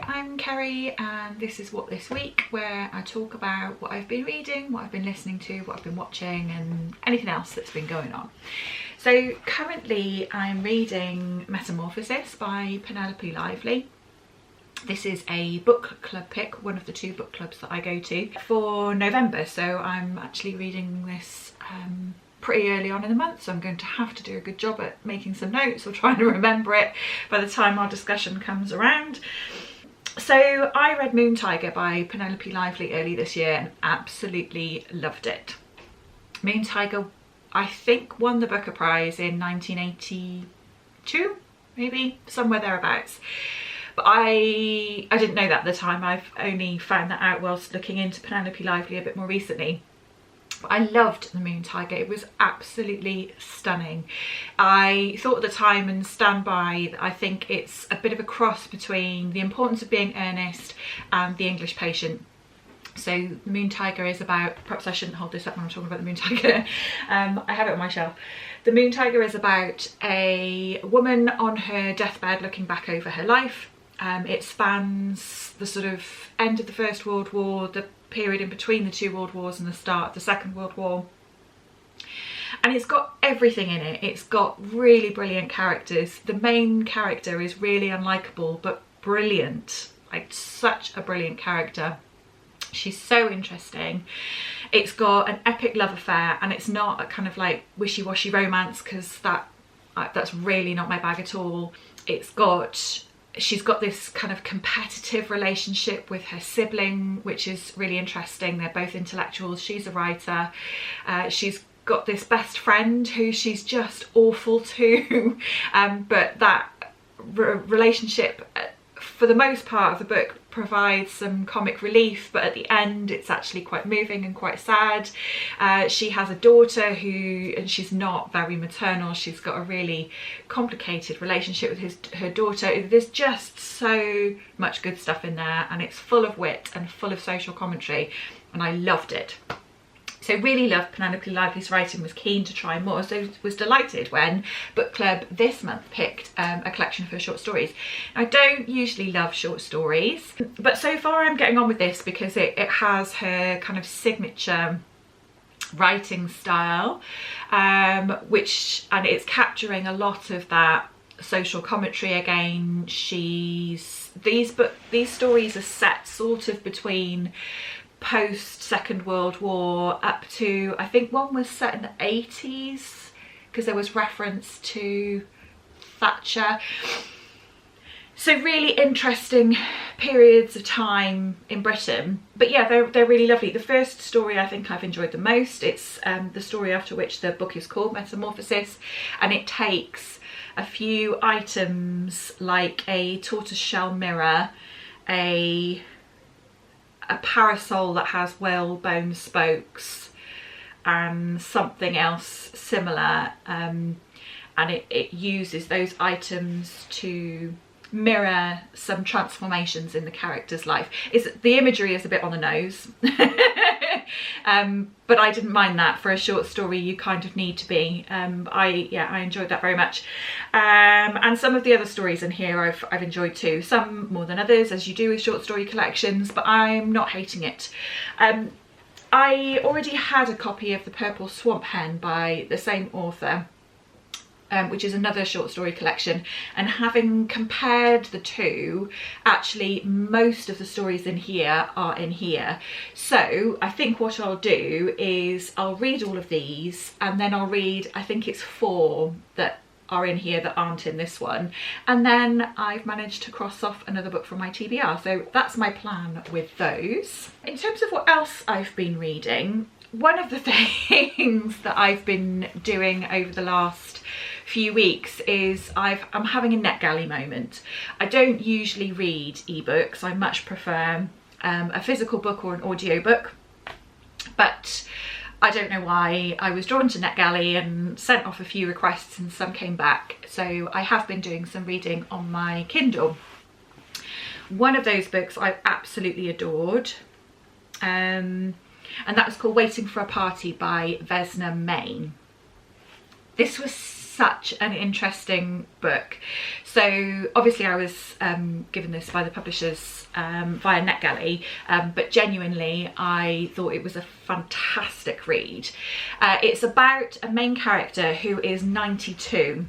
I'm Kerry and this is What This Week, where I talk about what I've been reading, what I've been listening to, what I've been watching and anything else that's been going on. So currently I'm reading Metamorphosis by Penelope Lively. This is a book club pick, one of the 2 book clubs that I go to for November, so I'm actually reading this pretty early on in the month, so I'm going to have to do a good job at making some notes or trying to remember it by the time our discussion comes around. So I read Moon Tiger by Penelope Lively early this year and absolutely loved it. Moon Tiger, I think, won the Booker Prize in 1982, maybe, somewhere thereabouts. But I didn't know that at the time. I've only found that out whilst looking into Penelope Lively a bit more recently. But I loved the Moon Tiger. It was absolutely stunning. I thought at the time, and stand by, that I think it's a bit of a cross between The Importance of Being Earnest and The English Patient. So the Moon Tiger is about, perhaps I shouldn't hold this up when I'm talking about the Moon Tiger. I have it on my shelf. The Moon Tiger is about a woman on her deathbed looking back over her life. It spans the sort of end of the First World War, the period in between the 2 world wars and the start of the Second World War. And it's got everything in it. It's got really brilliant characters. The main character is really unlikable but brilliant, like such a brilliant character. She's so interesting. It's got an epic love affair, and it's not a kind of like wishy-washy romance, because that's really not my bag at all. She's got this kind of competitive relationship with her sibling, which is really interesting. They're both intellectuals. She's a writer. She's got this best friend who she's just awful to. But that relationship, for the most part of the book, provides some comic relief, but at the end it's actually quite moving and quite sad. She has a daughter and she's not very maternal. She's got a really complicated relationship with her daughter. There's just so much good stuff in there, and it's full of wit and full of social commentary, and I loved it. So really loved Penelope Lively's writing, was keen to try more, so was delighted when Book Club this month picked a collection of her short stories. I don't usually love short stories, but so far I'm getting on with this because it has her kind of signature writing style, and it's capturing a lot of that social commentary again. These stories are set sort of between post Second World War up to, I think one was set in the 80s because there was reference to Thatcher. So really interesting periods of time in Britain. But yeah, they're really lovely. The first story I think I've enjoyed the most. It's the story after which the book is called, Metamorphosis, and it takes a few items like a tortoiseshell mirror, a parasol that has whalebone spokes and something else similar, and it uses those items to mirror some transformations in the character's life. The imagery is a bit on the nose, but I didn't mind that. For a short story you kind of need to be. I enjoyed that very much, and some of the other stories in here I've enjoyed too, some more than others, as you do with short story collections, but I'm not hating it. I already had a copy of The Purple Swamp Hen by the same author, which is another short story collection, and having compared the 2, actually most of the stories in here are in here. So I think what I'll do is I'll read all of these, and then I'll read, I think it's 4 that are in here that aren't in this one, and then I've managed to cross off another book from my TBR. So that's my plan with those. In terms of what else I've been reading, one of the things that I've been doing over the last few weeks is I'm having a NetGalley moment. I don't usually read ebooks. I much prefer a physical book or an audio book, but I don't know why I was drawn to NetGalley and sent off a few requests and some came back. So I have been doing some reading on my Kindle. One of those books I've absolutely adored, and that was called Waiting for a Party by Vesna. This was such an interesting book. So obviously I was given this by the publishers via NetGalley, but genuinely I thought it was a fantastic read. It's about a main character who is 92.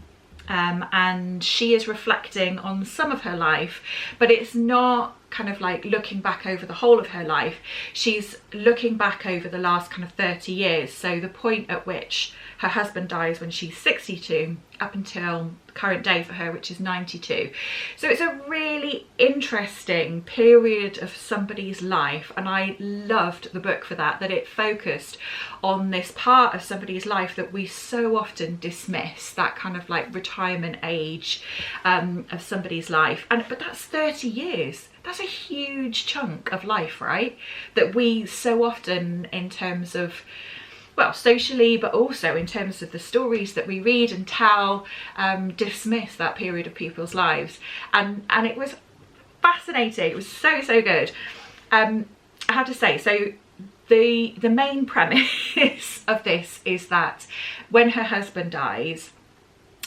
And she is reflecting on some of her life, but it's not kind of like looking back over the whole of her life. She's looking back over the last kind of 30 years. So the point at which her husband dies when she's 62 up until the current day for her, which is 92. So it's a really interesting period of somebody's life, and I loved the book for that it focused on this part of somebody's life that we so often dismiss, that kind of like retirement age of somebody's life. But that's 30 years. That's a huge chunk of life, right? That we so often, in terms of, well, socially, but also in terms of the stories that we read and tell, dismiss that period of people's lives. And it was fascinating. It was so good. I have to say, so the main premise of this is that when her husband dies,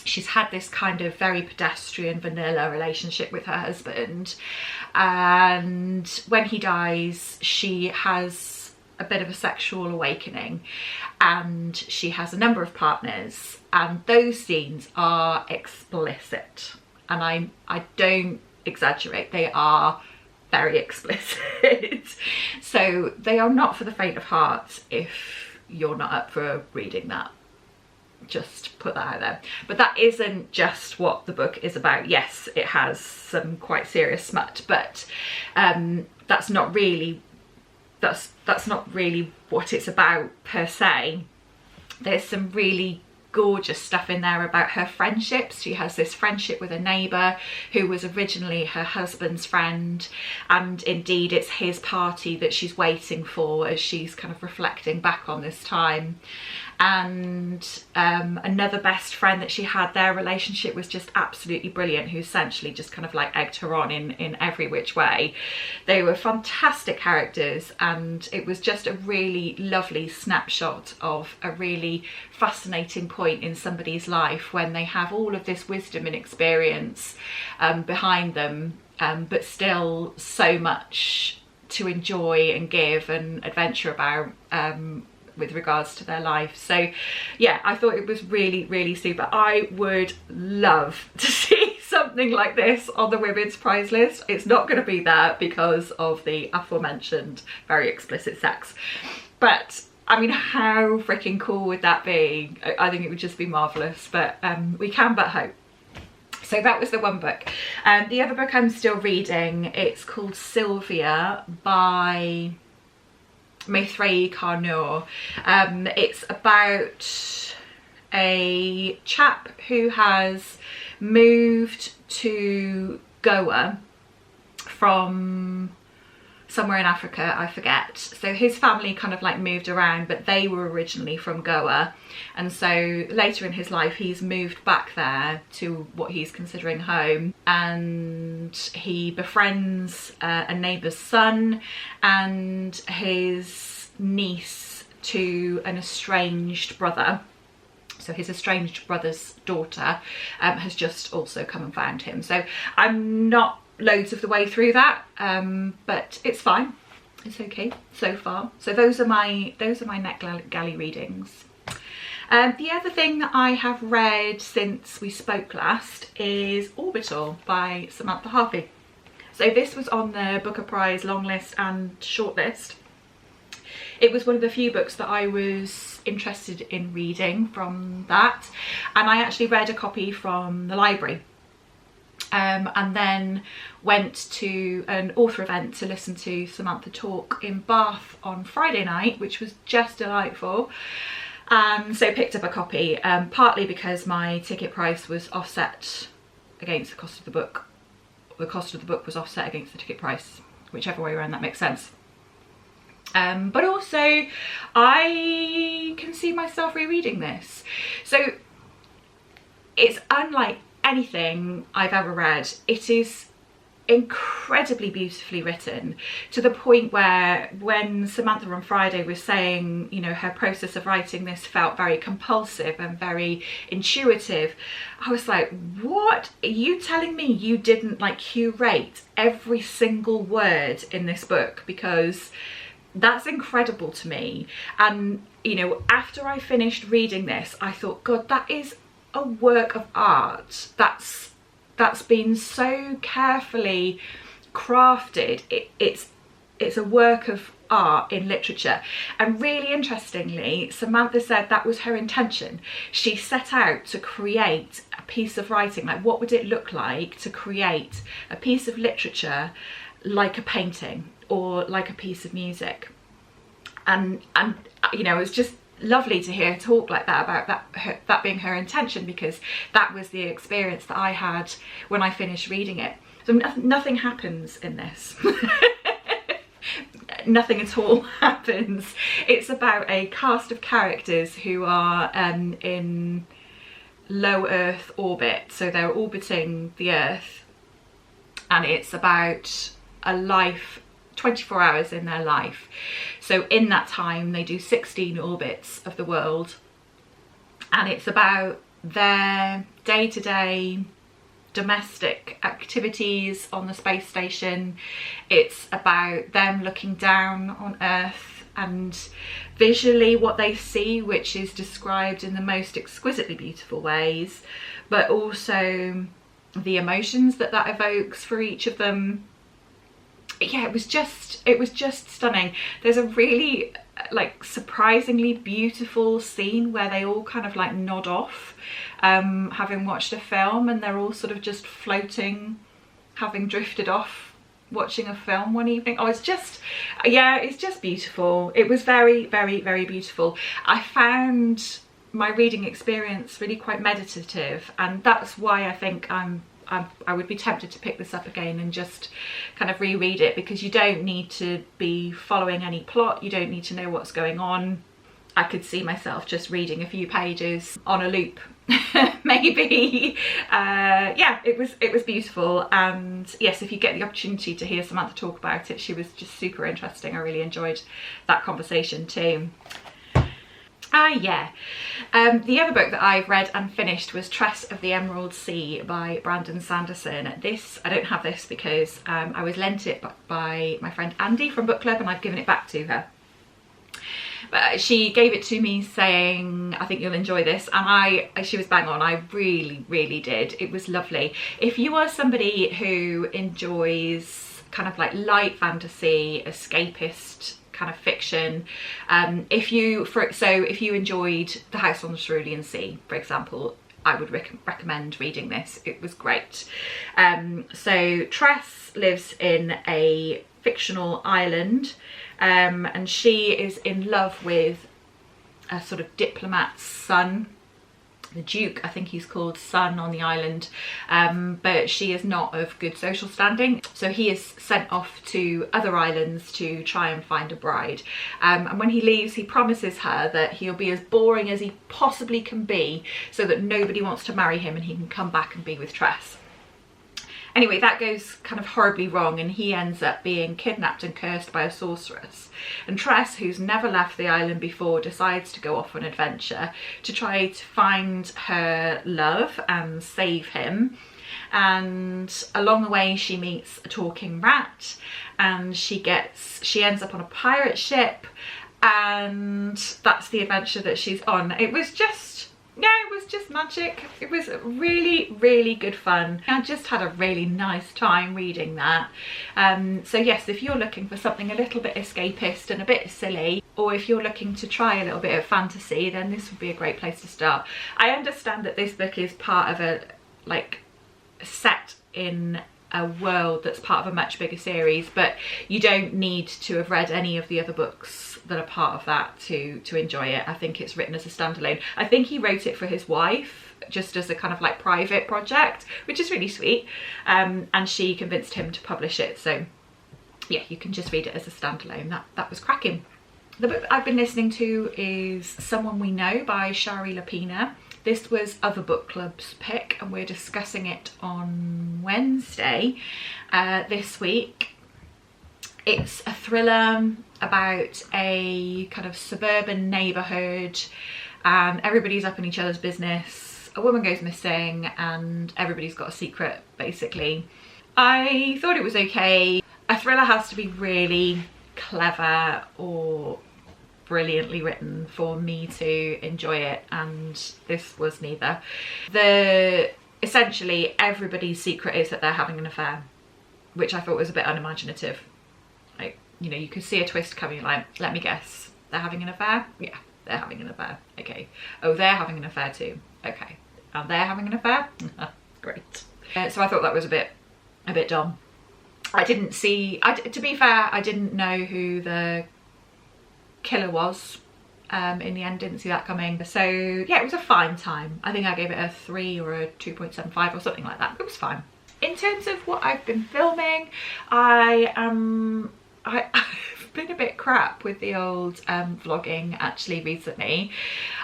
she's had this kind of very pedestrian, vanilla relationship with her husband, and when he dies she has a bit of a sexual awakening, and she has a number of partners, and those scenes are explicit, and I don't exaggerate, they are very explicit. So they are not for the faint of heart if you're not up for reading that. Just put that out there. But that isn't just what the book is about. Yes, it has some quite serious smut, but that's not really what it's about per se. There's some really gorgeous stuff in there about her friendships. She has this friendship with a neighbour who was originally her husband's friend, and indeed it's his party that she's waiting for as she's kind of reflecting back on this time. And another best friend that she had, their relationship was just absolutely brilliant, who essentially just kind of like egged her on in every which way. They were fantastic characters, and it was just a really lovely snapshot of a really fascinating point in somebody's life when they have all of this wisdom and experience behind them, but still so much to enjoy and give and adventure about with regards to their life. So yeah, I thought it was really super. I would love to see something like this on the women's prize list. It's not going to be there because of the aforementioned very explicit sex, but I mean, how freaking cool would that be? I think it would just be marvellous, but we can but hope. So that was the one book. The other book I'm still reading, it's called Sylvia by Maithreyi Karnoor. It's about a chap who has moved to Goa from somewhere in Africa, I forget. So his family kind of like moved around, but they were originally from Goa, and so later in his life he's moved back there to what he's considering home, and he befriends a neighbour's son and his niece to an estranged brother. So his estranged brother's daughter has just also come and found him. So I'm not loads of the way through that, but it's fine, it's okay so far. So those are my NetGalley readings. The other thing that I have read since we spoke last is Orbital by Samantha Harvey. So this was on the Booker Prize long list and shortlist. It was one of the few books that I was interested in reading from that, and I actually read a copy from the library. And then went to an author event to listen to Samantha talk in Bath on Friday night, which was just delightful. So picked up a copy, partly because my ticket price was offset against the cost of the book. The cost of the book was offset against the ticket price, whichever way around that makes sense. But also I can see myself rereading this. So it's unlike anything I've ever read. It is incredibly beautifully written, to the point where when Samantha on Friday was saying, you know, her process of writing this felt very compulsive and very intuitive, I was like, what? Are you telling me you didn't like curate every single word in this book? Because that's incredible to me. And, you know, after I finished reading this, I thought, God, that is a work of art. That's been so carefully crafted. It's a work of art in literature. And really interestingly, Samantha said that was her intention. She set out to create a piece of writing, like what would it look like to create a piece of literature like a painting or like a piece of music. And you know, it was just lovely to hear her talk like that about that being her intention, because that was the experience that I had when I finished reading it. So nothing happens in this. Nothing at all happens. It's about a cast of characters who are in low Earth orbit, so they're orbiting the Earth, and it's about a life, 24 hours in their life. So in that time they do 16 orbits of the world, and it's about their day-to-day domestic activities on the space station. It's about them looking down on Earth and visually what they see, which is described in the most exquisitely beautiful ways, but also the emotions that evokes for each of them. Yeah, it was just stunning. There's a really like surprisingly beautiful scene where they all kind of like nod off, having watched a film, and they're all sort of just floating, having drifted off watching a film one evening. Oh, it's just, yeah, it's just beautiful. It was very, very, very beautiful. I found my reading experience really quite meditative, and that's why I think I would be tempted to pick this up again and just kind of reread it, because you don't need to be following any plot, you don't need to know what's going on. I could see myself just reading a few pages on a loop maybe. Yeah, it was beautiful. And yes, if you get the opportunity to hear Samantha talk about it, she was just super interesting. I really enjoyed that conversation too. Yeah. The other book that I've read and finished was Tress of the Emerald Sea by Brandon Sanderson. This, I don't have this because I was lent it by my friend Andy from book club, and I've given it back to her. But she gave it to me saying, I think you'll enjoy this, and she was bang on. I really, really did. It was lovely. If you are somebody who enjoys kind of like light fantasy, escapist kind of fiction, if you enjoyed The House on the Cerulean Sea, for example, I would recommend reading this. It was great. So Tress lives in a fictional island, and she is in love with a sort of diplomat's son, the Duke, I think he's called, son on the island, but she is not of good social standing, so he is sent off to other islands to try and find a bride. And when he leaves, he promises her that he'll be as boring as he possibly can be, so that nobody wants to marry him and he can come back and be with Tress. Anyway, that goes kind of horribly wrong, and he ends up being kidnapped and cursed by a sorceress. And Tress, who's never left the island before, decides to go off on an adventure to try to find her love and save him. And along the way, she meets a talking rat, and she ends up on a pirate ship, and that's the adventure that she's on. It was just, yeah, it was just magic. It was really, really good fun. I just had a really nice time reading that. So yes, if you're looking for something a little bit escapist and a bit silly, or if you're looking to try a little bit of fantasy, then this would be a great place to start. I understand that this book is part of a, like, set in a world that's part of a much bigger series, but you don't need to have read any of the other books that are part of that to enjoy it. I think it's written as a standalone. I think he wrote it for his wife, just as a kind of like private project, which is really sweet, and she convinced him to publish it. So yeah, you can just read it as a standalone. That was cracking. The book I've been listening to is Someone We Know by Shari Lapena. This was Other Book Club's pick and we're discussing it on Wednesday this week. It's a thriller about a kind of suburban neighbourhood and everybody's up in each other's business. A woman goes missing and everybody's got a secret, basically. I thought it was okay. A thriller has to be really clever or brilliantly written for me to enjoy it, and this was neither. Essentially everybody's secret is that they're having an affair, which I thought was a bit unimaginative. Like, you know, you could see a twist coming, like, let me guess, they're having an affair? Yeah, they're having an affair. Okay. Oh, they're having an affair too. Okay. And they're having an affair? Great. So I thought that was a bit dumb. I didn't see, to be fair, I didn't know who the killer was. In the end, didn't see that coming. So yeah, it was a fine time. I think I gave it a 3 or a 2.75 or something like that. It was fine. In terms of what I've been filming, I've been a bit crap with the old vlogging actually recently.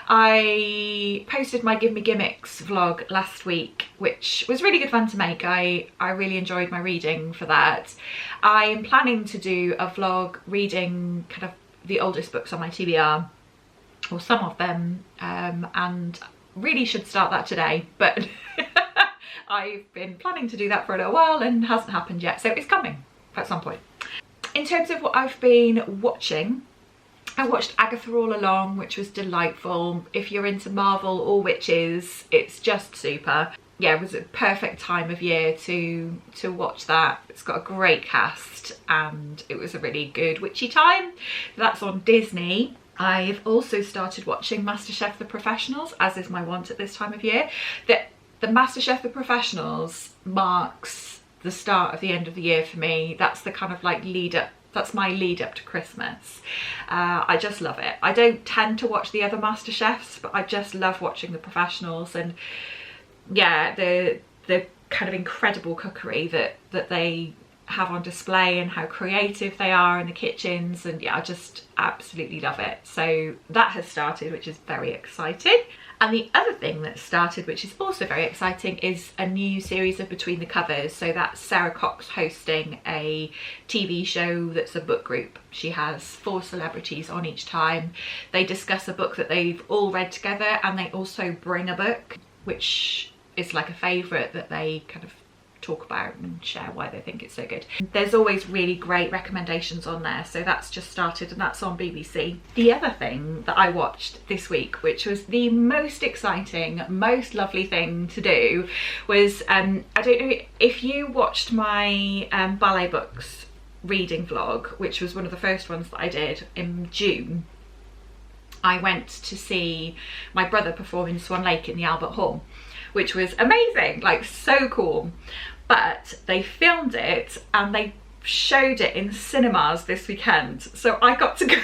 I posted my Give Me Gimmicks vlog last week, which was really good fun to make. I really enjoyed my reading for that. I am planning to do a vlog reading kind of the oldest books on my TBR, or some of them, and really should start that today, but I've been planning to do that for a little while and hasn't happened yet, so it's coming at some point. In terms of what I've been watching, I watched Agatha All Along, which was delightful. If you're into Marvel or witches, it's just super. Yeah, it was a perfect time of year to watch that. It's got a great cast and it was a really good witchy time. That's on Disney. I've also started watching MasterChef The Professionals, as is my wont at this time of year. The MasterChef The Professionals marks the start of the end of the year for me. That's the kind of like lead up, that's my lead up to Christmas. I just love it. I don't tend to watch the other MasterChefs, but I just love watching The Professionals, and yeah, the kind of incredible cookery that they have on display and how creative they are in the kitchens, and yeah, I just absolutely love it. So that has started, which is very exciting. And the other thing that started, which is also very exciting, is a new series of Between the Covers. So that's Sarah Cox hosting a TV show that's a book group. She has 4 celebrities on each time. They discuss a book that they've all read together, and they also bring a book which is like a favourite that they kind of talk about and share why they think it's so good. There's always really great recommendations on there, so that's just started and that's on BBC. The other thing that I watched this week, which was the most exciting, most lovely thing to do, was I don't know if you watched my ballet books reading vlog, which was one of the first ones that I did in June. I went to see my brother perform in Swan Lake in the Albert Hall, which was amazing, like so cool. But they filmed it and they showed it in cinemas this weekend, so I got to go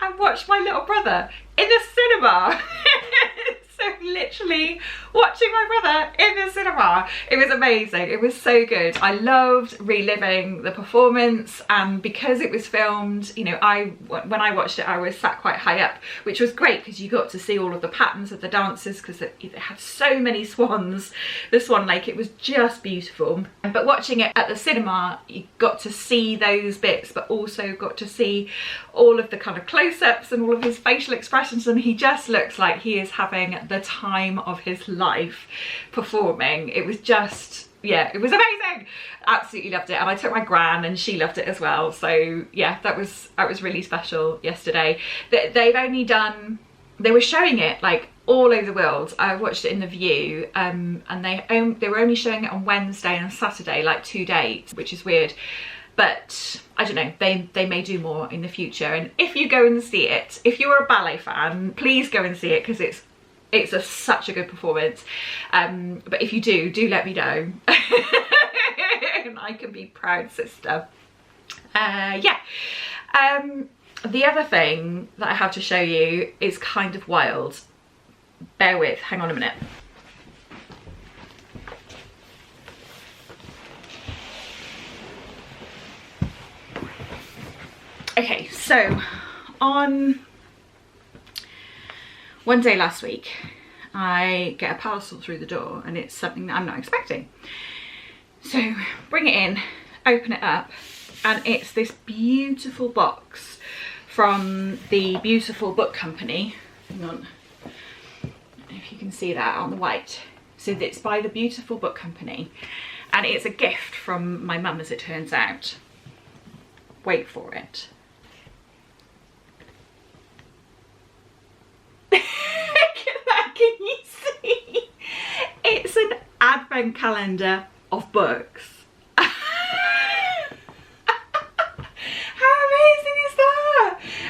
and watch my little brother in the cinema. So literally watching my brother in the cinema, it was amazing. It was so good. I loved reliving the performance, and because it was filmed, you know, when I watched it I was sat quite high up, which was great because you got to see all of the patterns of the dances, because it had so many swans, the Swan Lake. It was just beautiful. But watching it at the cinema, you got to see those bits, but also got to see all of the kind of close-ups and all of his facial expressions, and he just looks like he is having the time of his life performing. It was just, yeah, it was amazing. Absolutely loved it. And I took my gran and she loved it as well. So yeah, that was really special yesterday. They've only done, they were showing it like all over the world. I watched it in The View, and they were only showing it on Wednesday and Saturday, like 2 dates, which is weird. But I don't know, they may do more in the future. And if you go and see it, if you're a ballet fan, please go and see it, because it's such a good performance. But if you do let me know. And I can be proud sister. Yeah. The other thing that I have to show you is kind of wild. Bear with, hang on a minute. Okay, so on one day last week, I get a parcel through the door and it's something that I'm not expecting. So bring it in, open it up, and it's this beautiful box from the Beautiful Book Company. Hang on, if you can see that on the white. So it's by the Beautiful Book Company, and it's a gift from my mum, as it turns out. Wait for it. Look at that, can you see? It's an advent calendar of books.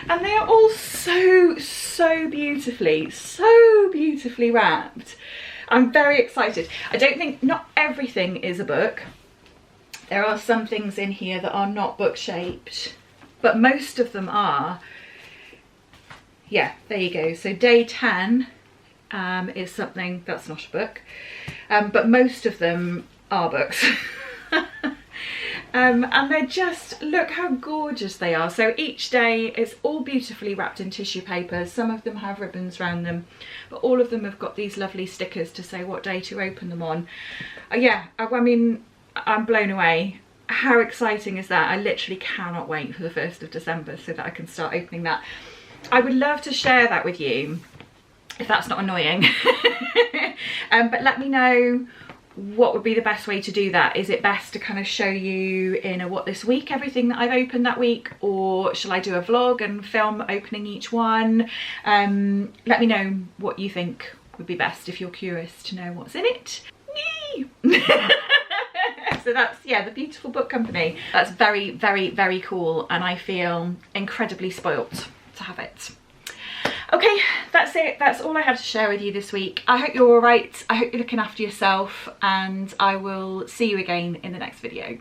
And they are all so beautifully wrapped. I'm very excited. I don't think, not everything is a book. There are some things in here that are not book shaped, but most of them are. Yeah, there you go. So day 10 is something that's not a book, but most of them are books. And they're just, look how gorgeous they are. So each day is all beautifully wrapped in tissue paper. Some of them have ribbons around them, but all of them have got these lovely stickers to say what day to open them on. Yeah, I mean, I'm blown away. How exciting is that? I literally cannot wait for the 1st of December so that I can start opening that. I would love to share that with you, if that's not annoying. But let me know what would be the best way to do that. Is it best to kind of show you in a what this week, everything that I've opened that week, or shall I do a vlog and film opening each one? Let me know what you think would be best if you're curious to know what's in it. So that's, yeah, the Beautiful Book Company. That's very cool, and I feel incredibly spoilt to have it. Okay, that's it. That's all I have to share with you this week. I hope you're all right. I hope you're looking after yourself, and I will see you again in the next video.